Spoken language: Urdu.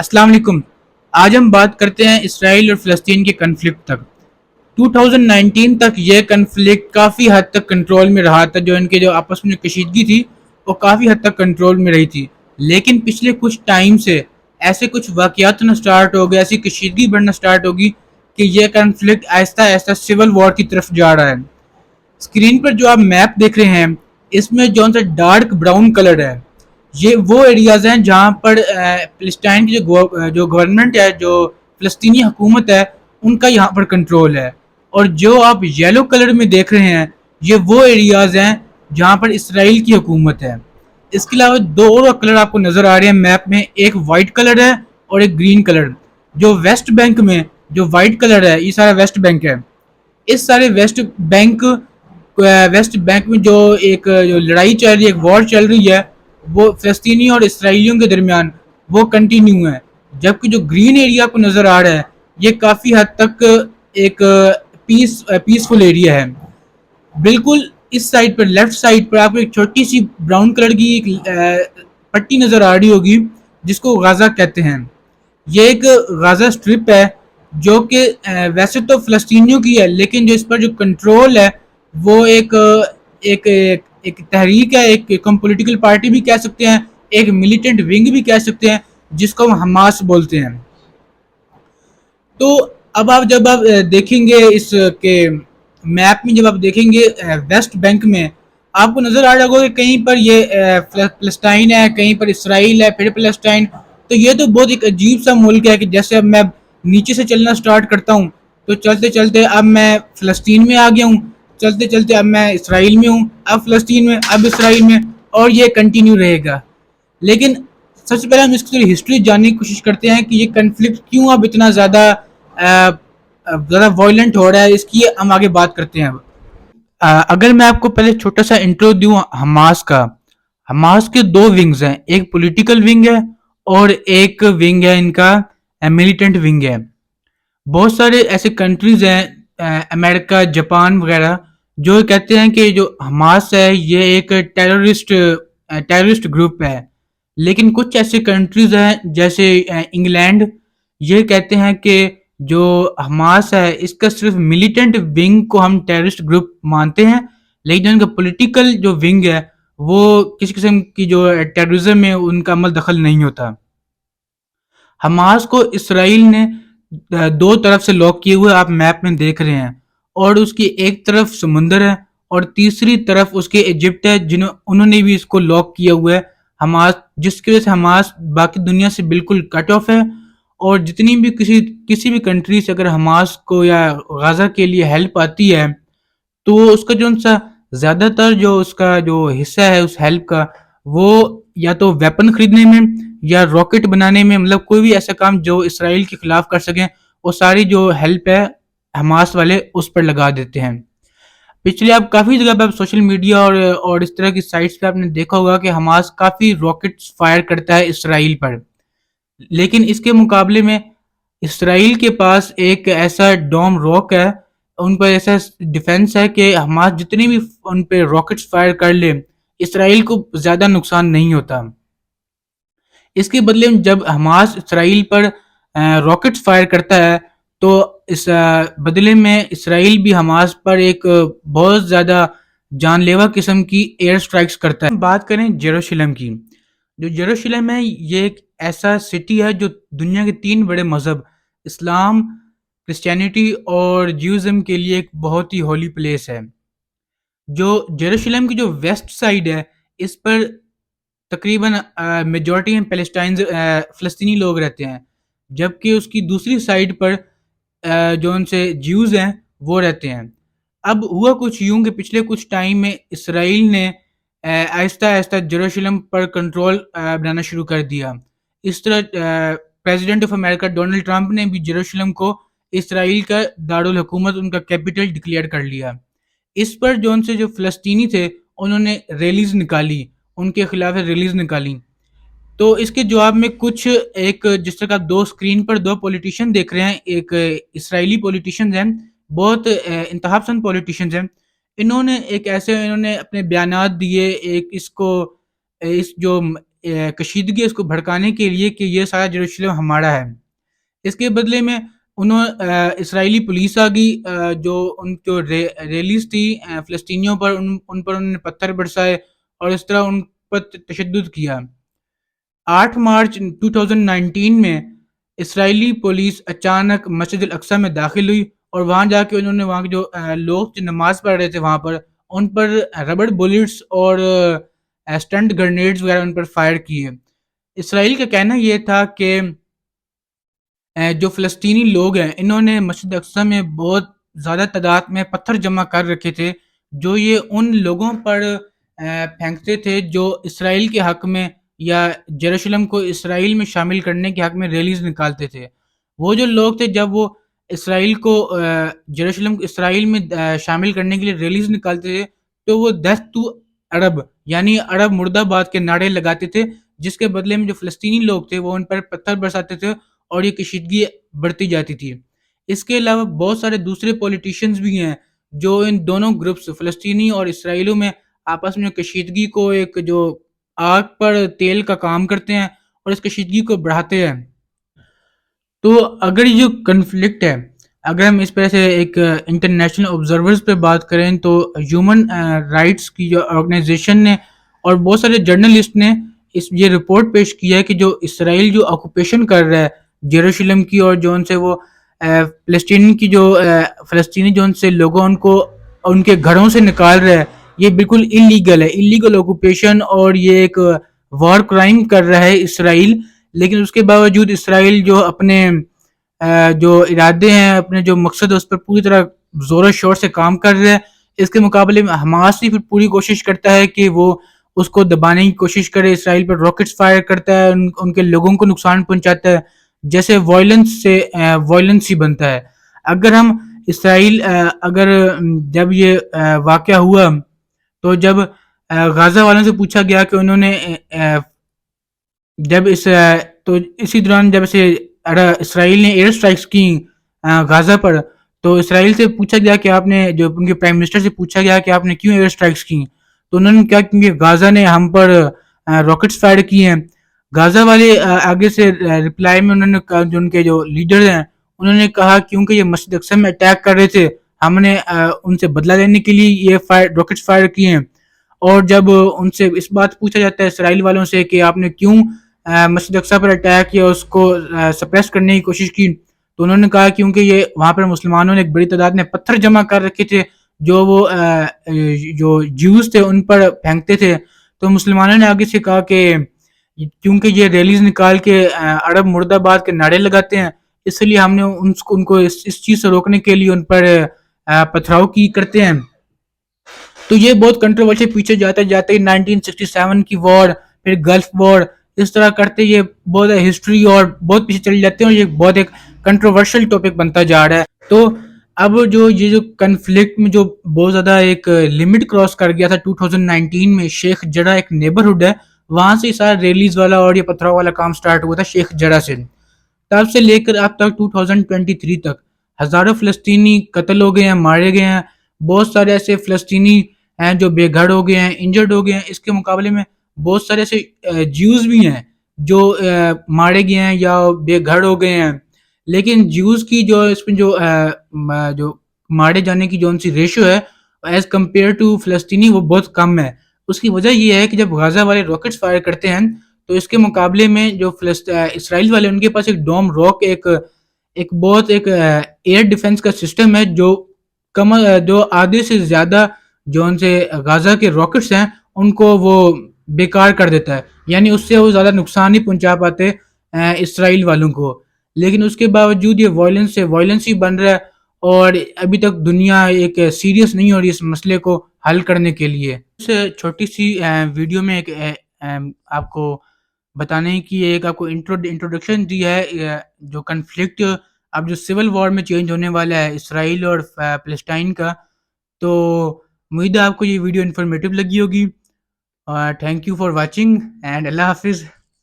السلام علیکم۔ آج ہم بات کرتے ہیں اسرائیل اور فلسطین کے کنفلکٹ تک۔ 2019 تک یہ کنفلکٹ کافی حد تک کنٹرول میں رہا تھا، جو ان کے جو آپس میں کشیدگی تھی وہ کافی حد تک کنٹرول میں رہی تھی، لیکن پچھلے کچھ ٹائم سے ایسے کچھ واقعات نہ سٹارٹ ہو گئے، ایسی کشیدگی بڑھنا سٹارٹ ہوگی کہ یہ کنفلکٹ آہستہ آہستہ سول وار کی طرف جا رہا ہے۔ اسکرین پر جو آپ میپ دیکھ رہے ہیں، اس میں جو سا ڈارک براؤن کلر ہے، یہ وہ ایریاز ہیں جہاں پر فلسطین کی جو گورنمنٹ ہے، جو فلسطینی حکومت ہے، ان کا یہاں پر کنٹرول ہے۔ اور جو آپ یلو کلر میں دیکھ رہے ہیں، یہ وہ ایریاز ہیں جہاں پر اسرائیل کی حکومت ہے۔ اس کے علاوہ دو اور کلر آپ کو نظر آ رہے ہیں میپ میں، ایک وائٹ کلر ہے اور ایک گرین کلر۔ جو ویسٹ بینک میں جو وائٹ کلر ہے، یہ سارا ویسٹ بینک ہے۔ اس سارے ویسٹ بینک میں جو لڑائی چل رہی ہے، ایک وار چل رہی ہے، وہ فلسطینیوں اور اسرائیلیوں کے درمیان وہ کنٹینیو ہے۔ جبکہ جو گرین ایریا کو نظر آ رہا ہے، یہ کافی حد تک ایک پیسفل ایریا ہے۔ بالکل اس سائڈ پر، لیفٹ سائڈ پر آپ کو ایک چھوٹی سی براؤن کلر کی ایک پٹی نظر آ رہی ہوگی، جس کو غازہ کہتے ہیں۔ یہ ایک غازہ اسٹرپ ہے جو کہ ویسے تو فلسطینیوں کی ہے، لیکن جو اس پر جو کنٹرول ہے وہ ایک ایک تحریک ہے، ایک ہم پولیٹیکل پارٹی بھی کہہ سکتے ہیں، ایک ملیٹنٹ ونگ بھی کہہ سکتے ہیں، جس کو ہم حماس بولتے ہیں۔ تو اب جب آپ دیکھیں گے اس کے میپ میں، جب آپ دیکھیں گے ویسٹ بینک میں، آپ کو نظر آ رہا ہوگا کہ کہیں پر یہ فلسطین ہے، کہیں پر اسرائیل ہے، پھر فلسطین۔ تو یہ تو بہت ایک عجیب سا ملک ہے کہ جیسے اب میں نیچے سے چلنا سٹارٹ کرتا ہوں تو چلتے چلتے اب میں فلسطین میں آ گیا ہوں، چلتے چلتے اب میں اسرائیل میں ہوں، اب فلسطین میں، اب اسرائیل میں، اور یہ کنٹینیو رہے گا۔ لیکن سب سے پہلے ہم اس کی ہسٹری جاننے کی کوشش کرتے ہیں کہ یہ کنفلکٹ کیوں اب اتنا زیادہ وائلنٹ ہو رہا ہے، اس کی ہم آگے بات کرتے ہیں۔ اگر میں آپ کو پہلے چھوٹا سا انٹرو دوں حماس کا، حماس کے دو ونگز ہیں، ایک پولیٹیکل ونگ ہے اور ایک ونگ ہے ان کا ملیٹنٹ ونگ ہے۔ بہت سارے ایسے کنٹریز ہیں، امریکہ، جاپان وغیرہ، جو کہتے ہیں کہ جو حماس ہے یہ ایک ٹیررسٹ گروپ ہے۔ لیکن کچھ ایسے کنٹریز ہیں جیسے انگلینڈ، یہ کہتے ہیں کہ جو حماس ہے اس کا صرف ملیٹنٹ ونگ کو ہم ٹیررسٹ گروپ مانتے ہیں، لیکن ان کا پولیٹیکل جو ونگ ہے وہ کسی قسم کی جو ٹیررزم میں ان کا عمل دخل نہیں ہوتا۔ حماس کو اسرائیل نے دو طرف سے لاک کیے ہوئے آپ میپ میں دیکھ رہے ہیں، اور اس کی ایک طرف سمندر ہے اور تیسری طرف اس کے ایجپٹ ہے، انہوں نے بھی اس کو لاک کیا ہوا ہے حماس، جس کی وجہ سے حماس باقی دنیا سے بالکل کٹ آف ہے۔ اور جتنی بھی کسی بھی کنٹری سے اگر حماس کو یا غزہ کے لیے ہیلپ آتی ہے تو اس کا جو سا زیادہ تر جو اس کا جو حصہ ہے اس ہیلپ کا، وہ یا تو ویپن خریدنے میں یا راکٹ بنانے میں، مطلب کوئی بھی ایسا کام جو اسرائیل کے خلاف کر سکیں، وہ ساری جو ہیلپ ہے حماس والے اس پر لگا دیتے ہیں۔ پچھلے اب کافی جگہ پہ سوشل میڈیا اور اس طرح کی سائٹس پہ آپ نے دیکھا ہوگا کہ حماس کافی راکٹس فائر کرتا ہے اسرائیل پر، لیکن اس کے مقابلے میں اسرائیل کے پاس ایک ایسا ڈوم راک ہے، ان پر ایسا ڈیفنس ہے کہ حماس جتنی بھی ان پہ راکٹس فائر کر لے، اسرائیل کو زیادہ نقصان نہیں ہوتا۔ اس کے بدلے میں جب حماس اسرائیل پر راکٹس فائر کرتا ہے تو اس بدلے میں اسرائیل بھی حماس پر ایک بہت زیادہ جان لیوا قسم کی ایئر سٹرائکس کرتا ہے۔ بات کریں یروشلم کی، جو یروشلم ہے یہ ایک ایسا سٹی ہے جو دنیا کے تین بڑے مذہب اسلام، کرسچینٹی اور جیوزم کے لیے ایک بہت ہی ہولی پلیس ہے۔ جو یروشلم کی جو ویسٹ سائڈ ہے، اس پر تقریباً میجورٹی فلسطینی لوگ رہتے ہیں، جبکہ اس کی دوسری سائڈ پر جو ان سے جیوز ہیں وہ رہتے ہیں۔ اب ہوا کچھ یوں کہ پچھلے کچھ ٹائم میں اسرائیل نے آہستہ آہستہ یروشلم پر کنٹرول بنانا شروع کر دیا۔ اس طرح president of America Donald Trump نے بھی یروشلم کو اسرائیل کا دارالحکومت، ان کا کیپٹل ڈکلیئر کر لیا۔ اس پر جو فلسطینی تھے انہوں نے ریلیز نکالی، ان کے خلاف ریلیز نکالی۔ تو اس کے جواب میں کچھ ایک جس طرح دو سکرین پر دو پولیٹیشین دیکھ رہے ہیں، ایک اسرائیلی پولیٹیشینز ہیں، بہت انتہا پسند پولیٹیشینز ہیں، انہوں نے اپنے بیانات دیے، ایک اس جو کشیدگی اس کو بھڑکانے کے لیے کہ یہ سارا یروشلم ہمارا ہے. اس کے بدلے میں اسرائیلی پولیس آ گئی، جو ان جو ریلیز تھی فلسطینیوں پر، ان پر انہوں نے پتھر برسائے اور اس طرح ان پر تشدد کیا. 8 مارچ 2019 میں اسرائیلی پولیس اچانک مسجد الاقصیٰ میں داخل ہوئی اور وہاں جا کے انہوں نے وہاں کے جو لوگ جو نماز پڑھ رہے تھے وہاں پر، ان پر ربڑ بلٹس اور اسٹنٹ گرنیڈز وغیرہ ان پر فائر کیے. اسرائیل کا کہنا یہ تھا کہ جو فلسطینی لوگ ہیں انہوں نے مسجد اقصیٰ میں بہت زیادہ تعداد میں پتھر جمع کر رکھے تھے جو یہ ان لوگوں پر پھینکتے تھے جو اسرائیل کے حق میں یا یروشلم کو اسرائیل میں شامل کرنے کے حق میں ریلیز نکالتے تھے. وہ جو لوگ تھے جب وہ اسرائیل کو یروشلم کو اسرائیل میں شامل کرنے کے لیے ریلیز نکالتے تھے تو وہ ڈیتھ ٹو عرب یعنی عرب مرد آباد کے نعرے لگاتے تھے، جس کے بدلے میں جو فلسطینی لوگ تھے وہ ان پر پتھر برساتے تھے اور یہ کشیدگی بڑھتی جاتی تھی. اس کے علاوہ بہت سارے دوسرے پولیٹیشینز بھی ہیں جو ان دونوں گروپس فلسطینی اور اسرائیلیوں میں آپس میں کشیدگی کو ایک جو آگ پر تیل کا کام کرتے ہیں اور اس کشیدگی کو بڑھاتے ہیں. تو اگر یہ جو کنفلکٹ ہے، اگر ہم اس پہ سے ایک انٹرنیشنل آبزرورز پہ بات کریں تو ہیومن رائٹس کی جو آرگنائزیشن نے اور بہت سارے جرنلسٹ نے یہ رپورٹ پیش کیا ہے کہ جو اسرائیل جو آکوپیشن کر رہا ہے یروشلم کی اور جو ان سے وہ فلسطین کی جو فلسطینی جو ان سے لوگوں ان کو ان کے گھروں سے نکال رہا ہے، یہ بالکل انلیگل ہے، انلیگل آکوپیشن، اور یہ ایک وار کرائم کر رہا ہے اسرائیل. لیکن اس کے باوجود اسرائیل جو اپنے جو ارادے ہیں، اپنے جو مقصد ہے اس پر پوری طرح زور و شور سے کام کر رہے ہیں. اس کے مقابلے میں حماس بھی پھر پوری کوشش کرتا ہے کہ وہ اس کو دبانے کی کوشش کرے، اسرائیل پر راکٹس فائر کرتا ہے، ان کے لوگوں کو نقصان پہنچاتا ہے، جیسے وائلنس سے وائلنس ہی بنتا ہے. اگر ہم اسرائیل اگر جب یہ واقعہ ہوا تو جب غازہ والوں سے پوچھا گیا کہ انہوں نے جب تو اسی دوران جب اسرائیل نے ایئر اسٹرائکس کی غازہ پر، تو اسرائیل سے پوچھا گیا کہ آپ نے، جو ان کے پرائم منسٹر سے پوچھا گیا کہ آپ نے کیوں ایئر اسٹرائکس کی، تو انہوں نے کہا کیونکہ غازہ نے ہم پر راکٹس فائر کیے ہیں. غازہ والے آگے سے رپلائی میں انہوں نے کہا، جو ان کے جو لیڈر ہیں انہوں نے کہا کیونکہ یہ مسجد اقصیٰ میں اٹیک کر رہے تھے ہم نے ان سے بدلہ لینے کے لیے یہ راکٹس فائر کیے ہیں. اور جب ان سے اس بات پوچھا جاتا ہے اسرائیل والوں سے کہ آپ نے کیوں مسجد اقصیٰ پر اٹیک کیا، اس کو سپریس کرنے کی کوشش کی، تو انہوں نے کہا کیونکہ یہ وہاں پر مسلمانوں نے ایک بڑی تعداد میں پتھر جمع کر رکھے تھے جو وہ جو جیوز تھے ان پر پھینکتے تھے. تو مسلمانوں نے آگے سے کہا کہ کیونکہ یہ ریلیز نکال کے عرب مرد آباد کے نعرے لگاتے ہیں، اس لیے ہم نے ان کو اس چیز سے روکنے کے لیے ان پر پتھراؤ کی کرتے ہیں. تو یہ بہت کنٹروورشل پیچھے جاتے 1967 کی وار، پھر گلف وار، اس طرح کرتے یہ بہت ہسٹری اور بہت پیچھے چلے جاتے ہیں اور یہ بہت ایک کنٹروورشل ٹاپک بنتا جا رہا ہے. تو اب یہ جو کنفلکٹ میں جو بہت زیادہ ایک لمٹ کراس کر گیا تھا 2019 میں، شیخ جرہ ایک نیبرہڈ ہے، وہاں سے سارا ریلیز والا اور یہ پتھراؤ والا کام سٹارٹ ہوا تھا شیخ جرہ سے. تب سے لے کر اب تک 2023 تک ہزاروں فلسطینی قتل ہو گئے ہیں، مارے گئے ہیں. بہت سارے ایسے فلسطینی ہیں جو بے گھر ہو گئے ہیں، انجرڈ ہو گئے ہیں. اس کے مقابلے میں بہت سارے ایسے جیوز بھی ہیں جو مارے گئے ہیں یا بے گھر ہو گئے ہیں. لیکن جیوز کی جو اس میں جو مارے جانے کی جو ان سی ریشو ہے ایز کمپیئر ٹو فلسطینی وہ بہت کم ہے. اس کی وجہ یہ ہے کہ جب غازہ والے راکٹس فائر کرتے ہیں تو اس کے مقابلے میں جو اسرائیل والے ان کے پاس ایک ڈوم راک ایک بہت ایک ایئر ڈیفنس کا سسٹم ہے جو آدھے سے زیادہ جو ان سے غازہ کے راکٹس ہیں ان کو وہ بیکار کر دیتا ہے، یعنی اس سے وہ زیادہ نقصان نہیں پہنچا پاتے اسرائیل والوں کو. لیکن اس کے باوجود یہ وائلنس سے وائلنس ہی بن رہا ہے اور ابھی تک دنیا ایک سیریس نہیں ہو رہی اس مسئلے کو حل کرنے کے لیے. اس چھوٹی سی ویڈیو میں ایک آپ کو بتانے کی ایک آپ کو انٹروڈکشن دی ہے جو کنفلکٹ اب جو سول وار میں چینج ہونے والا ہے اسرائیل اور فلسطین کا. تو امید ہے آپ کو یہ ویڈیو انفارمیٹیو لگی ہوگی. Thank you for watching and اللہ حافظ.